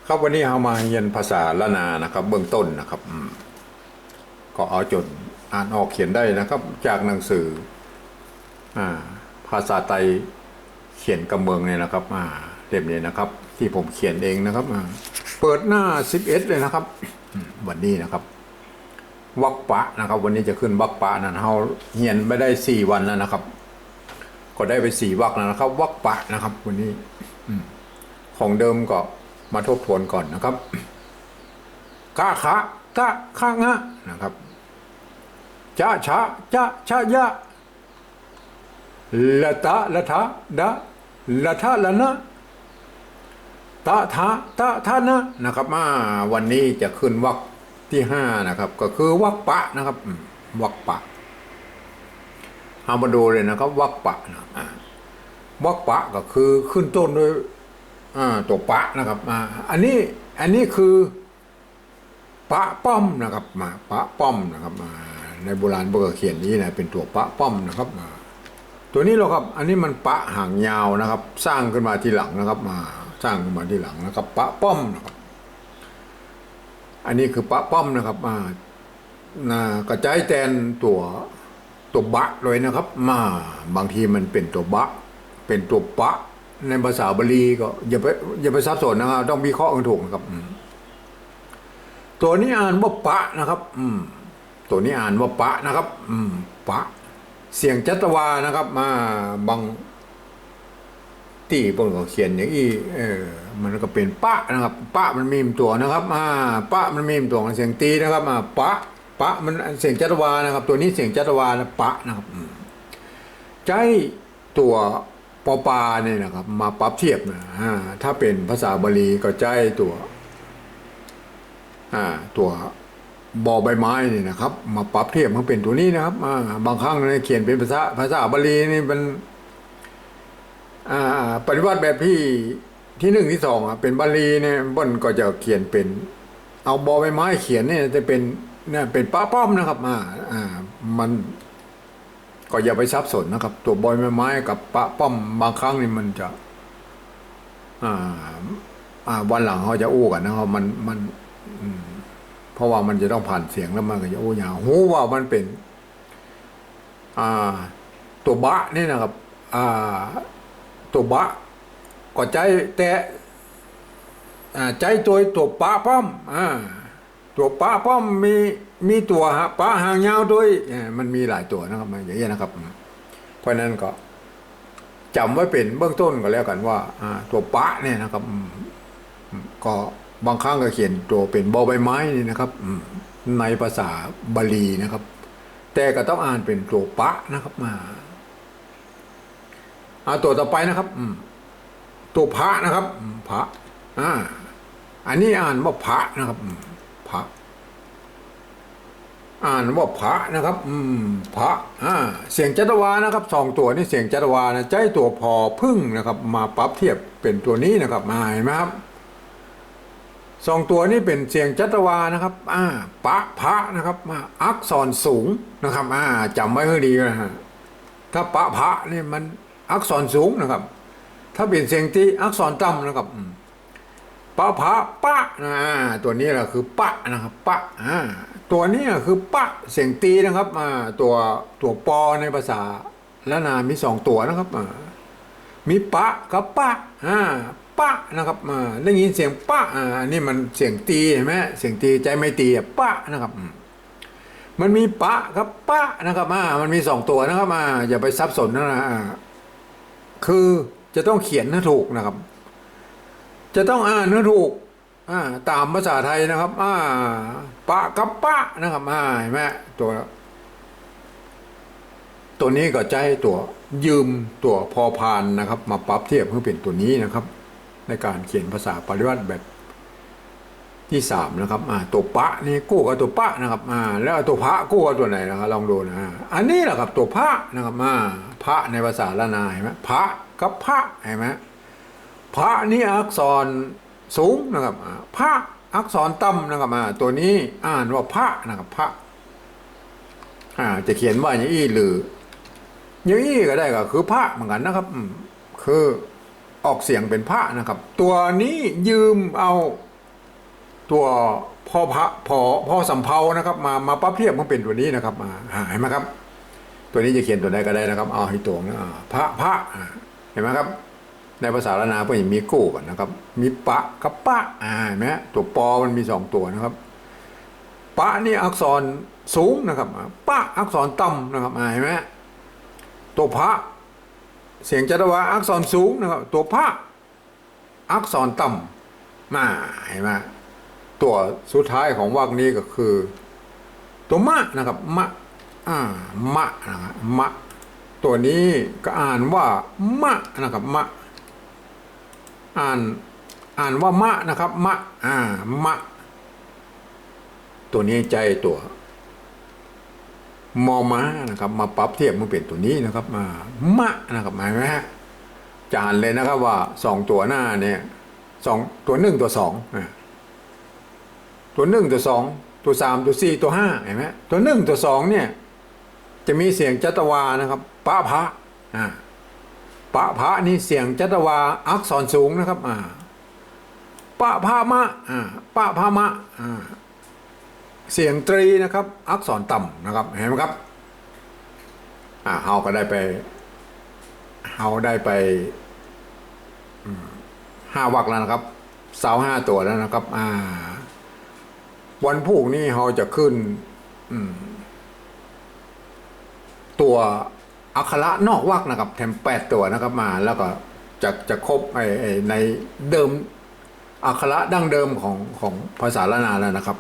ครับวันนี้เรามาเรียนภาษาละนานะครับเบื้องต้นนะครับก็เอาจนอ่านออกเขียนได้นะครับจากหนังสือภาษาไทยเขียนกำเมืองเนี่ยนะครับเล่มนี้นะครับที่ผมเขียนเองนะครับเปิดหน้า11เลยนะครับวันนี้นะครับวรรคปะนะครับวันนี้จะขึ้นวรรคปะนั่นเราเรียนไม่ได้4 วันแล้วนะครับก็ได้ไป4 วรรคแล้วนะครับวรรคปะนะครับวันนี้ของเดิมก็มาทบทวนก่อนนะครับกะขะกะขะงะนะครับจะชะจะชะยะละตะละทะดะละทะละนะตะทะตะทะนะนะครับวันนี้จะขึ้นวรรคที่5นะครับก็คือวรรคปะนะครับวรรคปะเอามาดูเลยนะครับวรรคปะนะวรรคปะก็คือขึ้นต้นด้วยตัวปะนะครับอันนี้คือปะป้อมนะครับปะป้อมนะครับในโบราณเบอร์เขียนนี้นะเป็นตัวปะป้อมนะครับตัวนี้เราครับอันนี้มันปะหางยาวนะครับสร้างขึ้นมาทีหลังนะครับสร้างขึ้นมาทีหลังนะครับปะป้อมนะครับอันนี้คือปะป้อมนะครับกระจายแทนตัวบะเลยนะครับบางทีมันเป็นตัวบะเป็นตัวปะในภาษาบาลีก็อย่าไปซับซ้อนนะครับต้องวิเคราะห์กันถูกนะครับตัวนี้อ่านว่าปะนะครับตัวนี้อ่านว่าปะนะครับปะเสียงจัตวานะครับบางที่พวกเขาเขียนอย่างนี้มันก็เป็นปะนะครับปะมันมีมตัวนะครับปะมันมีมตัวเสียงตีนะครับปะมันเสียงจัตวานะครับตัวนี้เสียงจัตวาปะนะครับใจตัวปอปาเนี่ยนะครับมาปรับเทียบนะถ้าเป็นภาษาบาลีก็ใจตัวบอใบไม้นี่นะครับมาปรับเทียบมันเป็นตัวนี้นะครับบางครั้งเนี่ยเขียนเป็นภาษาบาลีนี่เป็นปฏิวัติแบบที่1ที่2เป็นบาลีเนี่ยบนก็จะเขียนเป็นเอาบอใบไม้เขียนเนี่ยจะเป็นเป็นป้าป้อมนะครับมันก็อย่าไปซับสนนะครับตัวบอยไม้กับปะป้อมบางครั้งนี่มันจะวันหลังเขาจะอู้กันนะครับมันเพราะว่ามันจะต้องผ่านเสียงแล้วมันก็จะอู้ยาวหูว่ามันเป็นตัวบะนี่นะครับตัวบะก็ใจแต่ใจตัวปะป้อมตัวปะป้อมมีตัวปะหางยาวด้วยมันมีหลายตัวนะครับอย่างนี้นะครับเพราะนั้นก็จำไว้เป็นเบื้องต้นก็แล้วกันว่าตัวปะเนี่ยนะครับก็บางครั้งก็เขียนตัวเป็นบอใบไม้นี่นะครับในภาษาบาลีนะครับแต่ก็ต้องอ่านเป็นตัวปะนะครับตัวต่อไปนะครับตัวพระนะครับพระอันนี้อ่านว่าพระนะครับพระอ่านว่าพระนะครับพระเสียงจัตวานะครับ2 ตัวนี่เสียงจัตวานะใจตัวพอพึ่งนะครับมาปรับเทียบเป็นตัวนี้นะครับเห็นไหมครับ2 ตัวนี้เป็นเสียงจัตวานะครับปะพระนะครับอักษรสูงนะครับจำไว้ให้ดีนะฮะถ้าปะพระนี่มันอักษรสูงนะครับถ้าเป็นเสียงตีอักษรต่ำนะครับปะพะปะตัวนี้แหละคือปะนะครับปะตัวนี้คือปะเสียงตีนะครับตัวปอในภาษาละนามี2 ตัวนะครับมีปะกับปะปะนะครับได้ยินเสียงปะนี่มันเสียงตีเห็นไหมเสียงตีใจไม่ตีปะนะครับมันมีปะกับปะนะครับมันมี2 ตัวนะครับอย่าไปซับซ้อนนะคือจะต้องเขียนให้ถูกนะครับจะต้องอ่านให้ถูกตามภาษาไทยนะครับปะกับปะนะครับเห็นไหมตัวนี้ก็ใจตัวยืมตัวพอพานนะครับมาปรับเทียบเพื่อเป็นตัวนี้นะครับในการเขียนภาษาปริวัติแบบที่3นะครับตัวปะนี่กู้กับตัวปะนะครับแล้วตัวพระกู้กับตัวไหนนะครับลองดูนะอันนี้แหละครับตัวพระนะครับพระในภาษาละนาเห็นไหมพระกับพระเห็นไหมพระนี่อักษรสูงนะครับพระอักษรต่ำนะครับตัวนี้อ่านว่าพระนะครับพระจะเขียนว่าอย่างอี้หรืออย่างอี้ก็ได้ก็คือพระเหมือนกันนะครับคือออกเสียงเป็นพระนะครับตัวนี้ยืมเอา ตัวพ่อพระพ่อสำเภานะครับมาปรับเทียบมันเป็นตัวนี้นะครับเห็นไหมครับตัวนี้จะเขียนตัวใดก็ได้นะครับเอาให้ตรงนะพระเห็นไหมครับในภาษาละนาเพื่อนมีกู้ก่อนนะครับมีปะกับปะเห็นไหมตัวปอมันมีสองตัวนะครับปะนี่อักษรสูงนะครับปะอักษรต่ำนะครับเห็นไหมตัวพระเสียงจัตวาอักษรสูงนะครับตัวพระอักษรต่ำเห็นไหมตัวสุดท้ายของวรรคนี้ก็คือตัวมะนะครับมะนะครับมะตัวนี้ก็อ่านว่ามะนะครับมะอ่านว่ามะนะครับมะมะตัวนี้ใจตัวมอม้านะครับมาปรับเทียบมันเป็นตัวนี้นะครับมะนะครับหมายไหมฮะจานเลยนะครับว่าสองตัวหน้าเนี่ยตัวหนึ่งตัวสองตัวหนึ่งตัวสองตัวสามตัวสี่ตัวห้าเห็นไหมตัวหนึ่งตัวสองเนี่ยจะมีเสียงจัตวานะครับปะพะปะพะนี่เสียงจัตวาอักษรสูงนะครับปะพามะปะพามะเสียงตรีนะครับอักษรต่ำนะครับเห็นไหมครับเฮาได้ไป5 วรรคแล้วนะครับ25 ตัวแล้วนะครับวันพรุ่งนี้เราจะขึ้นตัวอักขระนอกวรรคนะครับแถม8 ตัวนะครับแล้วก็จะครบในเดิมอักขระดั้งเดิมของภาษาละนาแล้วนะครับ